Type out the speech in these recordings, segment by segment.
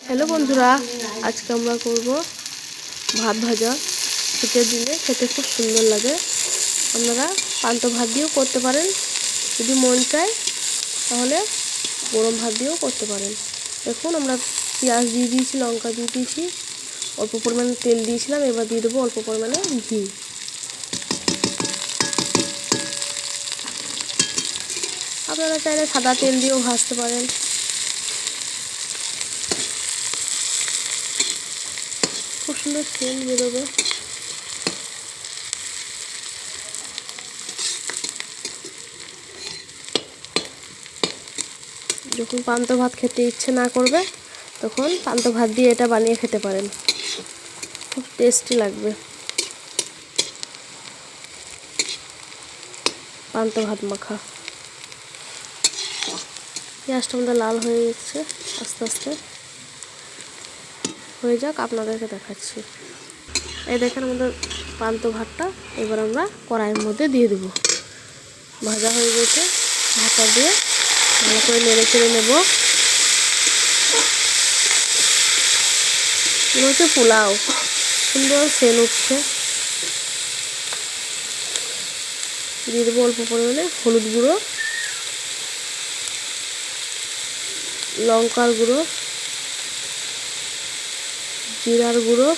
Hello বন্ধুরা, আজকে আমরা করব ভাত ভাজা। শীতের দিনে খেতে খুব সুন্দর লাগে। আপনারা পান্ত ভাত দিয়েও করতে পারেন, যদি মন চায় তাহলে গরম ভাত দিয়েও করতে পারেন। দেখুন, আমরা পেঁয়াজ দিয়ে দিয়েছি, লঙ্কা দিয়ে দিয়েছি, অল্প পরিমাণে তেল দিয়েছিলাম। এবার দিয়ে দেবো অল্প পরিমাণে ঘি। আপনারা চাইলে সাদা তেল দিয়েও ভাজতে পারেন। খুব সুন্দর সেন্ট বেরোবে। যখন পান্তা ভাত খেতে ইচ্ছে না করবে তখন পান্তা ভাত দিয়ে এটা বানিয়ে খেতে পারেন, খুব টেস্টি লাগবে। পান্তা ভাত মাখা। পেঁয়াজটা আমাদের লাল হয়ে যাচ্ছে, আস্তে আস্তে হয়ে যাক, আপনাদেরকে দেখাচ্ছি। এই দেখেন আমাদের পান্তা ভাতটা এবার আমরা কড়াইয়ের মধ্যে দিয়ে দেব। ভাজা হয়ে গেছে, ভাতটা দিয়ে ভালো করে নেড়ে চেড়ে নেব। এটা হচ্ছে পোলাও, সুন্দর সেন্ট উঠছে। দিয়ে দেবো অল্প পরিমাণে হলুদ গুঁড়ো, লঙ্কার গুঁড়ো, জিরার গুঁড়ো।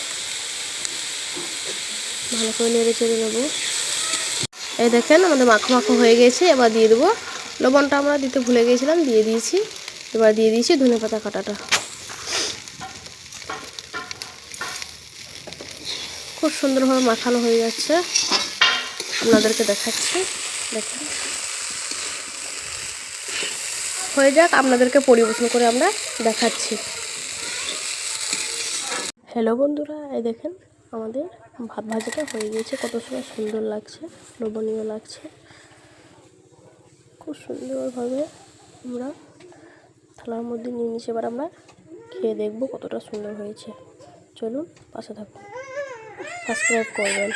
ভালো করে নেড়ে চেড়ে নেব। এই দেখেন আমাদের মাখো মাখো হয়ে গেছে। এবার দিয়ে দেবো লবণটা, আমরা দিতে ভুলে গিয়েছিলাম, দিয়ে দিয়েছি। এবার দিয়ে দিয়েছি ধনেপাতা কাটাটা। খুব সুন্দরভাবে মাখানো হয়ে যাচ্ছে, আপনাদেরকে দেখাচ্ছি। দেখেন হয়ে যাক, আপনাদেরকে পরিবেশন করে আমরা দেখাচ্ছি। হ্যালো বন্ধুরা, এই দেখেন আমাদের ভাত ভাজাটা হয়ে গেছে। কত সুন্দর লাগছে, লোভনীয় লাগছে। খুব সুন্দরভাবে আমরা থালার মধ্যে নিয়ে নিয়েছি। এবার আমরা খেয়ে দেখবো কতটা সুন্দর হয়েছে। চলুন পাশে থাকুন, সাবস্ক্রাইব করবেন।